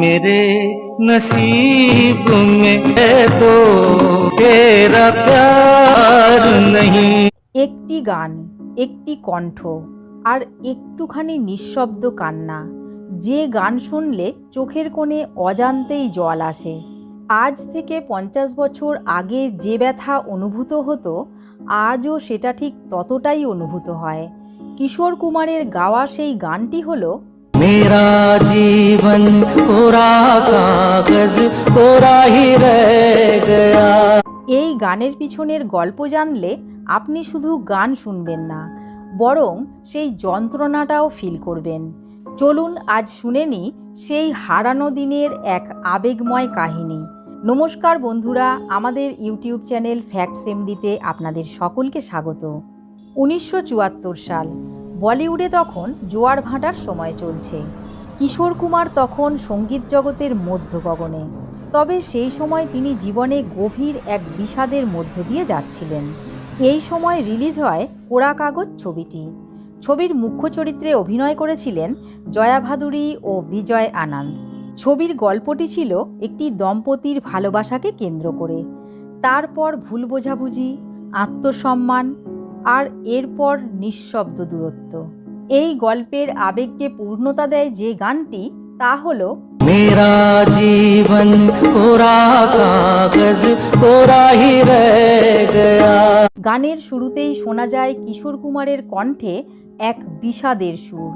मेरे नसीब में है तो तेरा प्यार नहीं। একটি গান, একটি কণ্ঠ আর একটুখানি নিঃশব্দ কান্না, যে গান শুনলে চোখের কোণে অজান্তেই জল আসে। আজ থেকে 50 বছর আগে যে ব্যথা অনুভূত হতো, আজও সেটা ঠিক ততটাই অনুভূত হয়। কিশোর কুমারের গাওয়া সেই গানটি হলো मेरा जीवन कोरा कागज कोरा ही रह गया। এই গানের পিছনের গল্প জানলে আপনি শুধু গান শুনবেন না, বরং সেই যন্ত্রণাটাও ফিল করবেন। চলুন আজ শুনে নিই সেই হারানো দিনের এক আবেগময় কাহিনী। নমস্কার বন্ধুরা, আমাদের ইউটিউব চ্যানেল ফ্যাক্টস এমডিতে আপনাদের সকলকে স্বাগত। 1974 সাল, বলিউডে তখন জোয়ার ভাটার সময় চলছে। কিশোর কুমার তখন সঙ্গীত জগতের মধ্যগগনে। তবে সেই সময় তিনি জীবনে গভীর এক বিষাদের মধ্য দিয়ে যাচ্ছিলেন। এই সময় রিলিজ হয় কোরা কাগজ ছবিটি। ছবির মুখ্য চরিত্রে অভিনয় করেছিলেন জয়া ভাদুরী ও বিজয় আনন্দ। ছবির গল্পটি ছিল একটি দম্পতির ভালোবাসাকে কেন্দ্র করে। তারপর ভুল বোঝাবুঝি, আত্মসম্মান আর এরপর নিঃশব্দ দূরত্ব। এই গল্পের আবেগকে পূর্ণতা দেয় যে গানটি, তা হলো मेरा जीवन कोरा कागज कोरा ही रह गया। গানের শুরুতেই শোনা যায় কিশোর কুমারের কণ্ঠে এক বিষাদের সুর।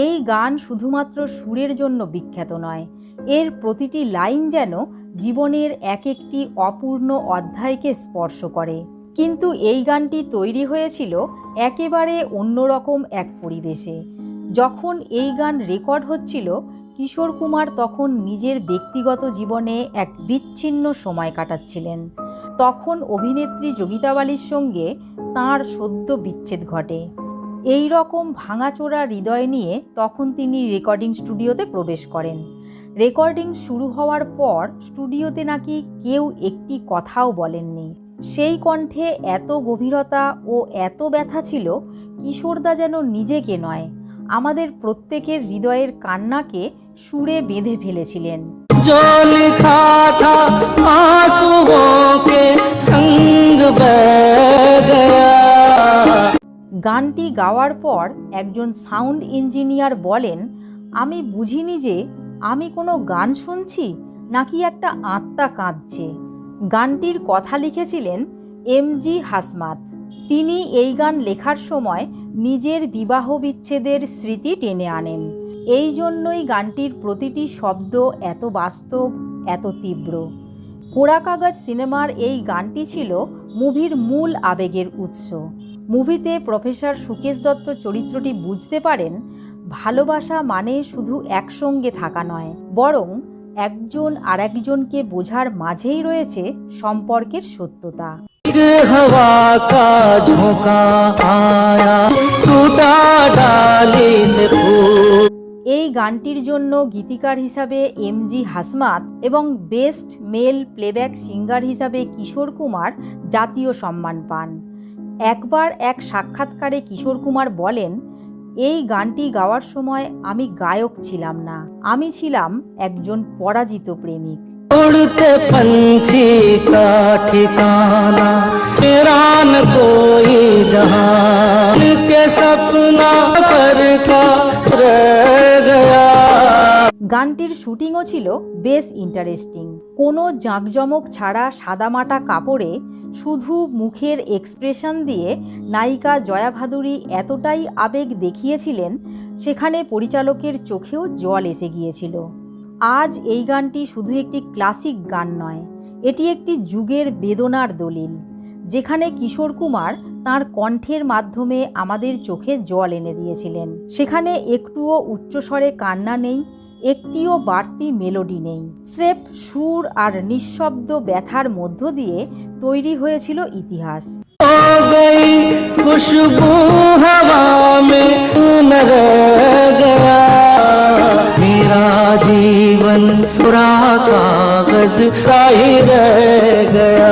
এই গান শুধুমাত্র সুরের জন্য বিখ্যাত নয়, এর প্রতিটি লাইন যেন জীবনের এক একটি অপূর্ণ অধ্যায়কে স্পর্শ করে। কিন্তু এই গানটি তৈরি হয়েছিল একেবারে অন্যরকম এক পরিবেশে। যখন এই গান রেকর্ড হচ্ছিল, কিশোর কুমার তখন নিজের ব্যক্তিগত জীবনে এক বিচ্ছিন্ন সময় কাটাচ্ছিলেন। তখন অভিনেত্রী যোগিতা বালির সঙ্গে তাঁর সদ্য বিচ্ছেদ ঘটে। এই রকম ভাঙাচোরা হৃদয় নিয়ে তখন তিনি রেকর্ডিং স্টুডিওতে প্রবেশ করেন। রেকর্ডিং শুরু হওয়ার পর স্টুডিওতে নাকি কেউ একটি কথাও বলেননি। সেই কণ্ঠে এত গভীরতা ও এত ব্যথা ছিল, কিশোরদা যেন নিজেকে নয়, আমাদের প্রত্যেকের হৃদয়ের কান্নাকে সুরে বেঁধে ফেলেছিলেন। जो लिखा था आंसुओं के संग बह गया। গানটি গাওয়ার পর একজন সাউন্ড ইঞ্জিনিয়ার বলেন, আমি বুঝিনি যে আমি কোনো গান শুনছি নাকি একটা আত্মা কাঁদছে। গানটির কথা লিখেছিলেন এমজি হাসমাত। তিনি এই গান লেখার সময় নিজের বিবাহ বিচ্ছেদের স্মৃতি টেনে আনেন। এই জন্যই গানটির প্রতিটি শব্দ এত বাস্তব, এত তীব্র। কোরা কাগজ সিনেমার এই গানটি ছিল মুভির মূল আবেগের উৎস। মুভিতে প্রফেসর সুকেশ দত্ত চরিত্রটি বুঝতে পারেন ভালোবাসা মানে শুধু একসঙ্গে থাকা নয়, বরং একজন আরেকজনকে বোঝার মাঝেই রয়েছে সম্পর্কের সত্যতা। हवा का झोंका आया टूटा डाली से फूल। এই গানটির জন্য গীতিকার হিসাবে এমজি হাসমাত এবং বেস্ট মেল প্লেব্যাক সিঙ্গার হিসাবে কিশোর কুমার জাতীয় সম্মান পান। একবার এক সাক্ষাৎকারে কিশোর কুমার বলেন, এই গানটি গাওয়ার সময় আমি গায়ক ছিলাম না, আমি ছিলাম একজন পরাজিত প্রেমিক। उड़ते पंछी का ठिकाना तेरा न कोई जहां के सपना पर का रह गया। গানটির শুটিংও ছিল বেশ ইন্টারেস্টিং। কোনো জাঁকজমক ছাড়া সাদামাটা কাপড়ে শুধু মুখের এক্সপ্রেশন দিয়ে নায়িকা জয়া ভাদুরী এতটাই আবেগ দেখিয়েছিলেন, সেখানে পরিচালকের চোখেও জল এসে গিয়েছিল। আজ এই গানটি শুধু একটি ক্লাসিক গান নয়, এটি একটি যুগের বেদনার দলিল, যেখানে কিশোর কুমার তাঁর কণ্ঠের মাধ্যমে আমাদের চোখে জল এনে দিয়েছিলেন। সেখানে একটুও উচ্চস্বরে কান্না নেই, একটিও বাড়তি মেলোডি নেই, স্রেফ সুর আর নিঃশব্দ ব্যথার মধ্য দিয়ে তৈরি হয়েছিল ইতিহাস। खुशबू हवा में न रह गया। मेरा जीवन पूरा कागज का ही रह गया।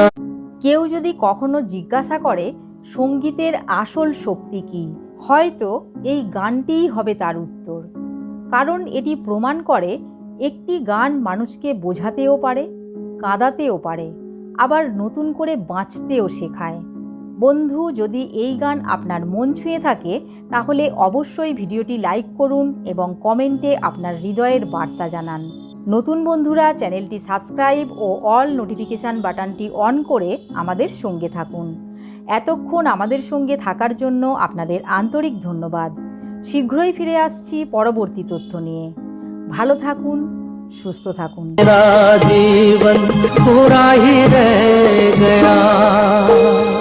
কেউ যদি কখনো জিজ্ঞাসা করে সঙ্গীতের আসল শক্তি কী, হয়তো এই গানটিই হবে তার উত্তর। কারণ এটি প্রমাণ করে একটি গান মানুষকে বোঝাতেও পারে, কাঁদাতেও পারে, আবার নতুন করে বাঁচতেও শেখায়। বন্ধু, যদি এই গান আপনার মন ছুঁয়ে থাকে তাহলে অবশ্যই ভিডিওটি লাইক করুন এবং কমেন্টে আপনার হৃদয়ের বার্তা জানান। নতুন বন্ধুরা চ্যানেলটি সাবস্ক্রাইব ও অল নোটিফিকেশান বাটনটি অন করে আমাদের সঙ্গে থাকুন। এতক্ষণ আমাদের সঙ্গে থাকার জন্য আপনাদের আন্তরিক ধন্যবাদ। শীঘ্রই ফিরে আসছি পরবর্তী তথ্য নিয়ে। ভালো থাকুন, সুস্থ থাকুন। मेरा जीवन पूरा ही रह गया।